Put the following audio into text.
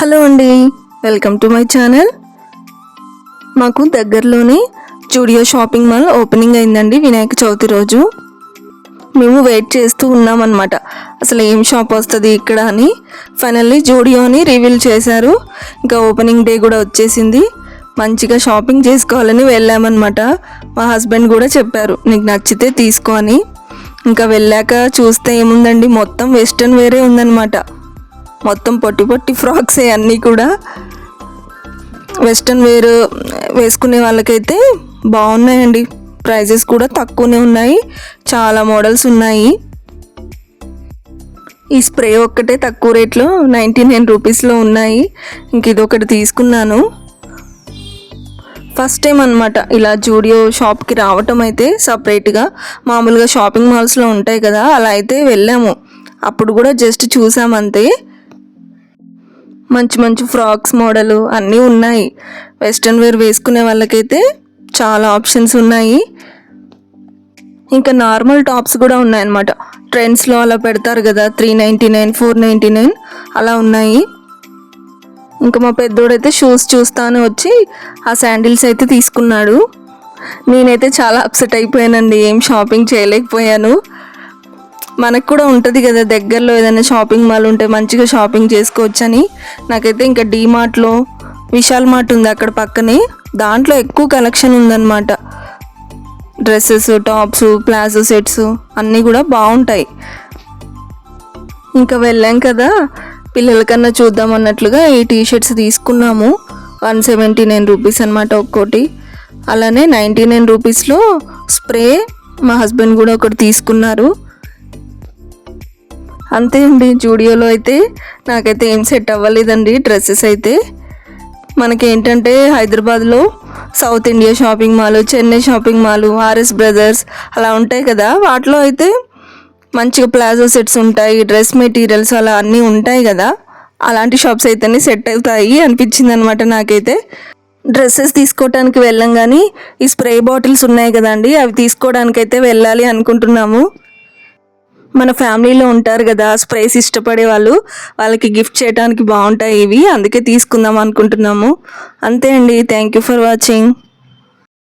Hello అండి, welcome to my channel. మాకు దగ్గరలోనే జూడియో షాపింగ్ మాల్ ఓపెనింగ్ అయిందండి వినాయక చవితి రోజు. మేము వెయిట్ చేస్తూ ఉన్నామన్నమాట, అసలు ఏం షాప్ వస్తుంది ఇక్కడ అని. ఫైనల్లీ జూడియోని రివీల్ చేశారు. ఇంకా ఓపెనింగ్ డే కూడా వచ్చేసింది. మంచిగా షాపింగ్ చేసుకోవాలని వెళ్ళామన్నమాట. మా హస్బెండ్ కూడా చెప్పారు నీకు నచ్చితే తీసుకో అని. ఇంకా వెళ్ళాక చూస్తే ఏముందండి, మొత్తం వెస్ట్రన్ వేరే ఉందన్నమాట. మొత్తం పొట్టి పొట్టి ఫ్రాక్సే అన్నీ కూడా. వెస్ట్రన్ వేర్ వేసుకునే వాళ్ళకైతే బాగున్నాయండి. ప్రైజెస్ కూడా తక్కువనే ఉన్నాయి, చాలా మోడల్స్ ఉన్నాయి. ఈ స్ప్రే ఒక్కటే తక్కువ రేట్లో 99 రూపీస్లో ఉన్నాయి. ఇంక ఇది ఒకటి తీసుకున్నాను. ఫస్ట్ టైం అనమాట ఇలా జూడియో షాప్కి రావటం అయితే సపరేట్గా. మామూలుగా షాపింగ్ మాల్స్లో ఉంటాయి కదా, అలా అయితే వెళ్ళాము. అప్పుడు కూడా జస్ట్ చూసామంతే. మంచి మంచి ఫ్రాక్స్ మోడలు అన్నీ ఉన్నాయి. వెస్ట్రన్ వేర్ వేసుకునే వాళ్ళకైతే చాలా ఆప్షన్స్ ఉన్నాయి. ఇంకా నార్మల్ టాప్స్ కూడా ఉన్నాయన్నమాట. ట్రెండ్స్లో అలా పెడతారు కదా, 399, 499 అలా ఉన్నాయి. ఇంకా మా పెద్దోడైతే షూస్ చూస్తాను వచ్చి ఆ శాండిల్స్ అయితే తీసుకున్నాడు. నేనైతే చాలా అప్సెట్ అయిపోయానండి, ఏం షాపింగ్ చేయలేకపోయాను. మనకు కూడా ఉంటుంది కదా దగ్గరలో ఏదైనా షాపింగ్ మాల్ ఉంటే మంచిగా షాపింగ్ చేసుకోవచ్చని. నాకైతే ఇంకా డీమార్ట్లో విశాల్ మార్ట్ ఉంది అక్కడ పక్కనే, దాంట్లో ఎక్కువ కలెక్షన్ ఉందన్నమాట. డ్రెస్సెస్, టాప్స్, ప్లాజో సెట్స్ అన్నీ కూడా బాగుంటాయి. ఇంకా వెళ్ళాం కదా, పిల్లలకన్నా చూద్దాం అన్నట్లుగా ఈ టీషర్ట్స్ తీసుకున్నాము. 179 రూపీస్ అనమాట ఒక్కోటి. అలానే 99 రూపీస్లో స్ప్రే మా హస్బెండ్ కూడా ఒకటి తీసుకున్నారు. అంతే అండి, జూడియోలో అయితే నాకైతే ఏం సెట్ అవ్వలేదండి డ్రెస్సెస్ అయితే. మనకేంటంటే హైదరాబాద్లో south India shopping mall, Chennai shopping mall, RS brothers అలా ఉంటాయి కదా, వాటిలో అయితే మంచిగా ప్లాజో సెట్స్ ఉంటాయి, డ్రెస్ మెటీరియల్స్ అలా అన్నీ ఉంటాయి కదా. అలాంటి షాప్స్ అయితేనే సెట్ అవుతాయి అనిపించింది అనమాట నాకైతే. డ్రెస్సెస్ తీసుకోవడానికి వెళ్ళాం కానీ ఈ స్ప్రే బాటిల్స్ ఉన్నాయి కదండి, అవి తీసుకోవడానికైతే వెళ్ళాలి అనుకుంటున్నాము. మన ఫ్యామిలీలో ఉంటారు కదా స్ప్రేస్ ఇష్టపడే వాళ్ళు, వాళ్ళకి గిఫ్ట్ చేయడానికి బాగుంటాయి ఇవి, అందుకే తీసుకుందాం అనుకుంటున్నాము. అంతే అండి, థ్యాంక్ యూ ఫర్ వాచింగ్.